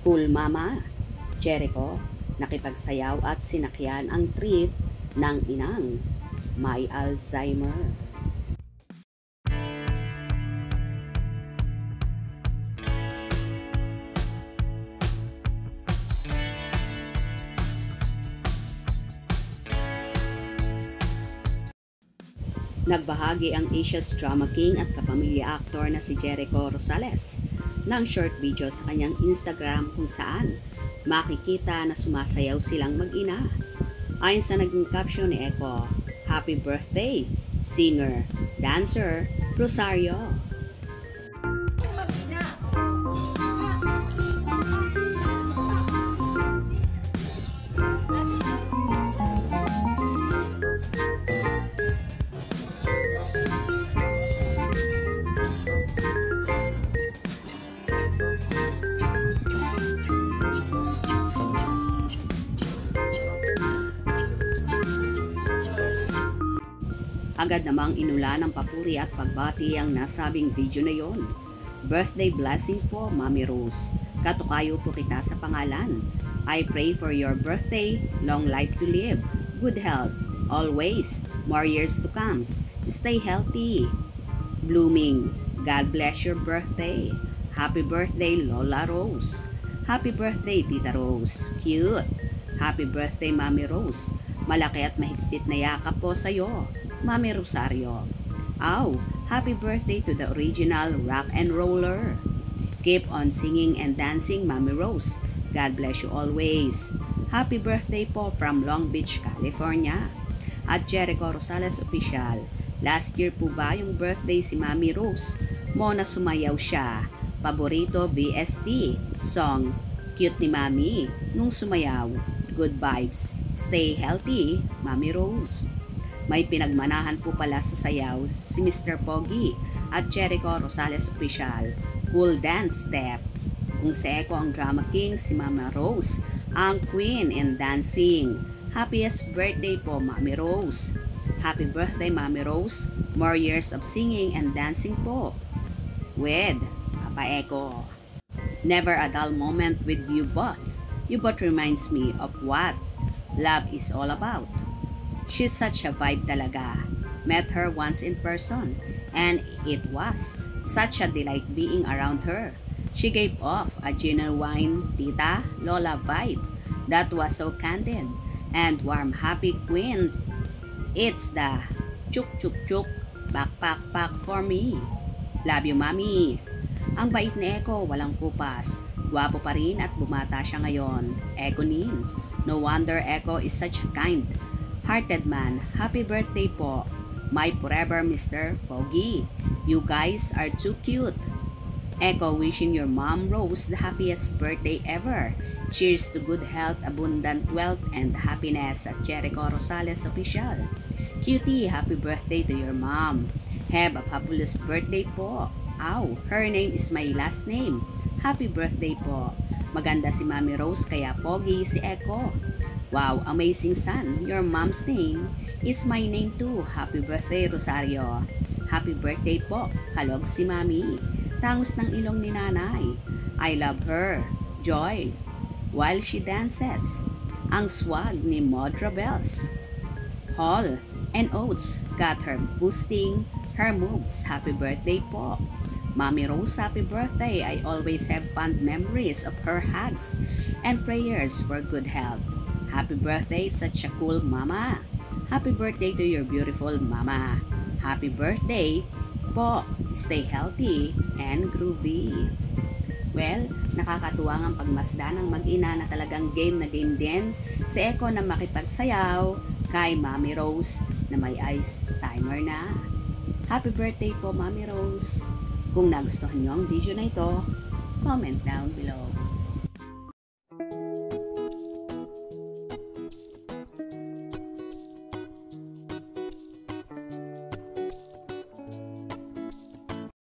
Cool Mama, Jericho, nakipagsayaw at sinakyan ang trip ng inang may Alzheimer. Nagbahagi ang Asia's Drama King at kapamilya actor na si Jericho Rosales ng short video sa kanyang Instagram kung saan makikita na sumasayaw silang mag-ina. Ayon sa naging caption ni Echo, "Happy birthday, singer, dancer, Rosario." Agad namang inula ng papuri at pagbati ang nasabing video na yon. "Birthday blessing po, Mami Rose. Katukayo po kita sa pangalan. I pray for your birthday, long life to live, good health, always, more years to come. Stay healthy, blooming. God bless your birthday. Happy birthday, Lola Rose. Happy birthday, Tita Rose. Cute. Happy birthday, Mami Rose. Malaki at mahigpit na yakap po sa'yo, Mami Rosario. Aw, happy birthday to the original rock and roller. Keep on singing and dancing, Mami Rose. God bless you always. Happy birthday po from Long Beach, California." At Jericho Rosales Official, last year po ba yung birthday si Mami Rose mo na sumayaw siya? Paborito VST song, cute ni Mami nung sumayaw. Good vibes. Stay healthy, Mami Rose. May pinagmanahan po pala sa sayaw si Mr. Pogi at Jericho Rosales Official. Cool dance step. Kung si Echo ang drama king, si Mama Rose ang queen in dancing. Happiest birthday po, Mami Rose. Happy birthday, Mami Rose. More years of singing and dancing po. With Papa Echo. Never a dull moment with you both. You both reminds me of what love is all about. She's such a vibe talaga. Met her once in person, and it was such a delight being around her. She gave off a genuine Tita Lola vibe that was so candid and warm. Happy queens. It's the chuk chuk chuk back for me. Love you, Mami. Ang bait ni Echo, walang kupas. Gwapo pa rin at bumata siya ngayon. Echo Nin. No wonder Echo is such a kind-hearted man. Happy birthday po, my forever Mr. Pogi. You guys are too cute. Echo wishing your mom Rose the happiest birthday ever. Cheers to good health, abundant wealth, and happiness. At Jericho Rosales Official. Cutie, happy birthday to your mom. Have a fabulous birthday po. Ow, her name is my last name. Happy birthday po. Maganda si Mami Rose kaya pogi si Echo. Wow, amazing son. Your mom's name is my name too. Happy birthday, Rosario. Happy birthday po. Kalog si Mami. Tangos ng ilong ni nanay. I love her. Joy. While she dances. Ang swag ni Modra Bells. Hall and Oates got her boosting her moves. Happy birthday po. Mami Rose, happy birthday. I always have fond memories of her hugs and prayers for good health. Happy birthday, such a cool mama. Happy birthday to your beautiful mama. Happy birthday po. Stay healthy and groovy. Well, nakakatuwa ang pagmasdan ng mag-ina na talagang game na game din si Echo na makipagsayaw kay Mami Rose na may Alzheimer na. Happy birthday po, Mami Rose. Kung nagustuhan niyo ang video na ito, comment down below.